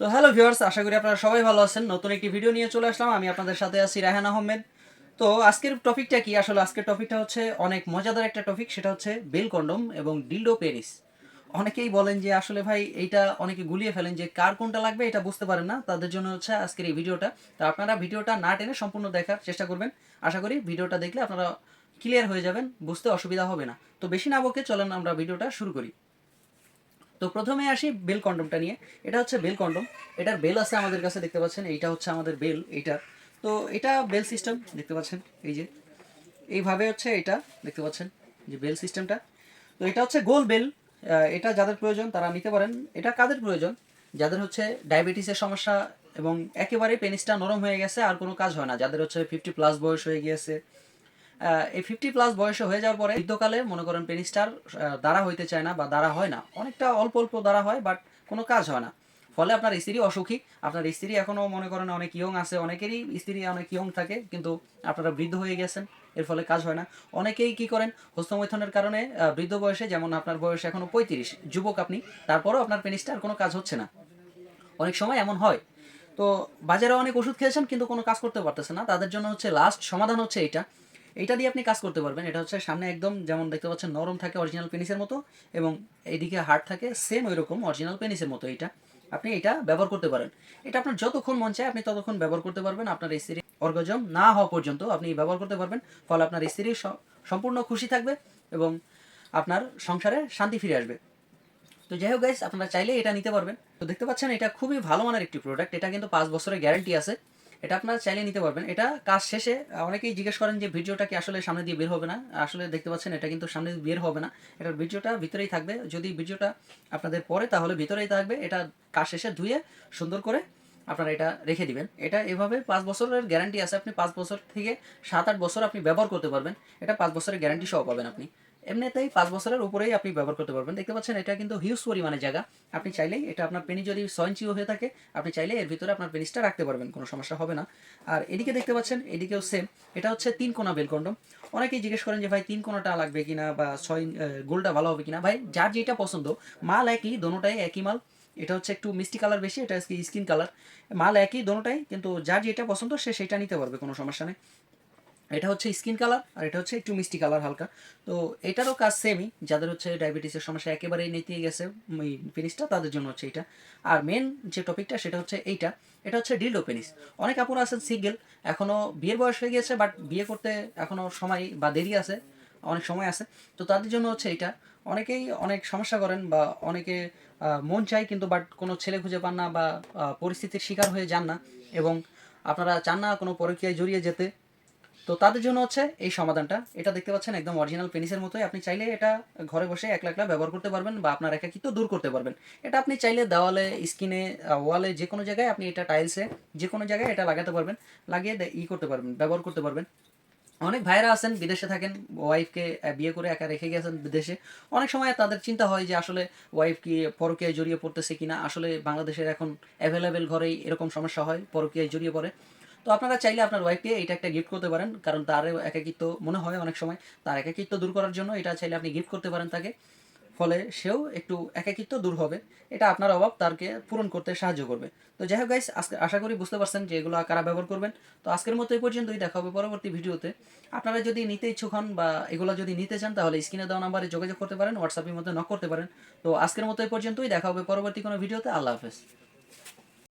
তো hello viewers, আশা করি আপনারা সবাই ভালো আছেন। নতুন একটি ভিডিও নিয়ে চলে আসলাম। আমি আপনাদের সাথে আছি রায়হান আহমেদ। তো আজকের টপিকটা কি? আসলে আজকের টপিকটা হচ্ছে অনেক মজাদার একটা টপিক, সেটা হচ্ছে বেল কন্ডম এবং ডিলডো পেনিস। অনেকেই বলেন যে আসলে ভাই এইটা অনেকে গুলিয়ে ফেলেন যে কার কোনটা লাগবে এটা বুঝতে পারেন না, তাদের জন্য হচ্ছে আজকের এই ভিডিওটা। তো আপনারা ভিডিওটা না টেনে সম্পূর্ণ দেখার চেষ্টা করবেন। আশা করি ভিডিওটা দেখলে আপনারা ক্লিয়ার হয়ে যাবেন, বুঝতে অসুবিধা হবে না। তো বেশি না বকে চলেন আমরা ভিডিওটা শুরু করি। তো প্রথমে আসি বেল কন্ডমটা নিয়ে। এটা হচ্ছে বেল কন্ডম। এটার বেল আছে আমাদের কাছে, দেখতে পাচ্ছেন। এইটা হচ্ছে আমাদের বেল, এইটা। তো এটা বেল সিস্টেম দেখতে পাচ্ছেন, এই যে এইভাবে হচ্ছে এটা দেখতে পাচ্ছেন যে বেল সিস্টেমটা। তো এটা হচ্ছে গোল বেল। এটা যাদের প্রয়োজন তারা নিতে পারেন। এটা কাদের প্রয়োজন? যাদের হচ্ছে ডায়াবেটিসের সমস্যা এবং একেবারে পেনিসটা নরম হয়ে গেছে, আর কোনো কাজ হয় না, যাদের হচ্ছে 50+ বয়স হয়ে গিয়েছে। এই 50+ বয়সে হয়ে যাওয়ার পরে বৃদ্ধকালে মনে করেন পেনিসটার দ্বারা হইতে চায় না বা দ্বারা হয় না, অনেকটা অল্প অল্প দ্বারা হয়, বাট কোনো কাজ হয় না। ফলে আপনার স্ত্রী অসুখী। আপনার স্ত্রী এখনও মনে করেন অনেক ইয়ং আছে, অনেকেরই স্ত্রী অনেক ইয়ং থাকে, কিন্তু আপনারা বৃদ্ধ হয়ে গেছেন, এর ফলে কাজ হয় না। অনেকেই কি করেন, হস্তমৈথুনের কারণে বৃদ্ধ বয়সে, যেমন আপনার বয়স এখনও 35, যুবক আপনি, তারপরেও আপনার পেনিসটা আর কোনো কাজ হচ্ছে না। অনেক সময় এমন হয়। তো বাজারে অনেক ওষুধ খেয়েছেন কিন্তু কোনো কাজ করতে পারতেছে না, তাদের জন্য হচ্ছে লাস্ট সমাধান হচ্ছে এইটা। এইটা দিয়ে আপনি কাজ করতে পারবেন। এটা হচ্ছে সামনে একদম যেমন দেখতে পাচ্ছেন নরম থাকে অরিজিনাল পেনিসের মতো, এবং এইদিকে হার্ড থাকে সেম ওই রকম অরিজিনাল পেনিসের মতো। এইটা আপনি এটা ব্যবহার করতে পারেন। এটা আপনার যতক্ষণ মন চায় আপনি ততক্ষণ ব্যবহার করতে পারবেন। আপনার স্ত্রী অর্গাজম না হওয়া পর্যন্ত আপনি ব্যবহার করতে পারবেন। ফলে আপনার স্ত্রী সম্পূর্ণ খুশি থাকবে এবং আপনার সংসারে শান্তি ফিরে আসবে। তো যাই হোক গাইস, আপনারা চাইলে এটা নিতে পারবেন। তো দেখতে পাচ্ছেন এটা খুবই ভালো মানের একটি প্রোডাক্ট। এটা কিন্তু 5 বছরের গ্যারান্টি আছে। এটা আপনারা চাইলে নিতে পারবেন। এটা কাজ শেষে অনেকেই জিজ্ঞেস করেন যে ভিডিওটা কি আসলে সামনে দিয়ে বের হবে না। আসলে দেখতে পাচ্ছেন এটা কিন্তু সামনে দিয়ে বের হবে না। এটার ভিডিওটা ভিতরেই থাকবে। যদি ভিডিওটা আপনাদের পরে তাহলে ভিতরেই থাকবে। এটা কাজ শেষে ধুয়ে সুন্দর করে আপনারা এটা রেখে দিবেন। এটা এভাবে 5 বছরের গ্যারান্টি আছে। আপনি 5 বছর থেকে 7-8 বছর আপনি ব্যবহার করতে পারবেন। এটা 5 বছরের গ্যারান্টি সহ পাবেন আপনি। এমনিতেই 5 বছরের উপরেই আপনি ব্যবহার করতে পারবেন। দেখতে পাচ্ছেন এটা কিন্তু হিউজ পরিমাণে জায়গা। আপনি চাইলেই এটা, আপনার পেনি যদি 6 ইঞ্চিও হয়ে থাকে, আপনি চাইলে এর ভিতরে আপনার পেনিসটা রাখতে পারবেন, কোনো সমস্যা হবে না। আর এদিকে দেখতে পাচ্ছেন, এদিকেও সেম। এটা হচ্ছে 3 কোনা বেল কন্ডম। অনেকেই জিজ্ঞেস করেন যে ভাই 3 কোনাটা লাগবে কিনা বা 6 গোলটা ভালো হবে কিনা। ভাই যার যেটা পছন্দ, মাল একই, দোনোটাই একই মাল। এটা হচ্ছে একটু মিষ্টি কালার বেশি, এটা স্কিন কালার। মাল একই দোনোটাই, কিন্তু যার যেটা পছন্দ সে সেটা নিতে পারবে, কোনো সমস্যা নেই। এটা হচ্ছে স্কিন কালার আর এটা হচ্ছে একটু মিষ্টি কালার হালকা। তো এটারও কাজ সেমই, যাদের হচ্ছে ডায়াবেটিসের সমস্যা একেবারেই নিতে গেছে ওই পেনিসটা, তাদের জন্য হচ্ছে এটা। আর মেন যে টপিকটা সেটা হচ্ছে এইটা। এটা হচ্ছে ডিলডো পেনিস। অনেক আপুরা আছেন সিঙ্গেল, এখনও বিয়ের বয়স হয়ে গেছে, বাট বিয়ে করতে এখনও সময় বা দেরি আছে, অনেক সময় আছে। তো তাদের জন্য হচ্ছে এইটা। অনেকেই অনেক সমস্যা করেন বা অনেকে মন চায় কিন্তু বাট কোনো ছেলে খুঁজে পান না, বা পরিস্থিতির শিকার হয়ে যান না, এবং আপনারা চান না কোনো পরকীয়ায় জড়িয়ে যেতে। তো তাদের জন্য হচ্ছে এই সমাধানটা। এটা দেখতে পাচ্ছেন একদম অরিজিনাল পেনিসের মতোই। আপনি চাইলে এটা ঘরে বসে একলা একলা ব্যবহার করতে পারবেন বা আপনার একাকিত্ব দূর করতে পারবেন। এটা আপনি চাইলে দেওয়ালে, স্কিনে, ওয়ালে, যে কোনো জায়গায় আপনি এটা, টাইলসে, যে কোনো জায়গায় এটা লাগাতে পারবেন। লাগিয়ে করতে পারবেন, ব্যবহার করতে পারবেন। অনেক ভাইরা আছেন বিদেশে থাকেন, ওয়াইফকে বিয়ে করে একা রেখে গেছেন বিদেশে। অনেক সময় তাদের চিন্তা হয় যে আসলে ওয়াইফ কি পরকীয়ায় জড়িয়ে পড়তেছে কিনা। আসলে বাংলাদেশের এখন অ্যাভেলেবেল ঘরেই এরকম সমস্যা হয়, পরকীয়ায় জড়িয়ে পড়ে। তো আপনারা চাইলে আপনার ওয়াইফকে এটা একটা গিফট করতে পারেন, কারণ তারও একাকিত্ব মনে হয় অনেক সময়। তার একাকিত্ব দূর করার জন্য এটা চাইলে আপনি গিফট করতে পারেন তাকে। ফলে সেও একটু একাকিত্ব দূর হবে। এটা আপনার অভাব তারকে পূরণ করতে সাহায্য করবে। তো যাই হোক গাইস, আজকে আশা করি বুঝতে পারছেন যে এগুলো কারা ব্যবহার করবেন। তো আজকের মতো এই পর্যন্তই, দেখা হবে পরবর্তী ভিডিওতে। আপনারা যদি নিতে ইচ্ছুক হন বা এগুলো যদি নিতে চান, তাহলে স্ক্রিনে দেওয়া নাম্বারে যোগাযোগ করতে পারেন, হোয়াটসঅ্যাপের মধ্যে নক করতে পারেন। তো আজকের মতো এই পর্যন্তই, দেখা হবে পরবর্তী কোনো ভিডিওতে। আল্লাহ হাফেজ।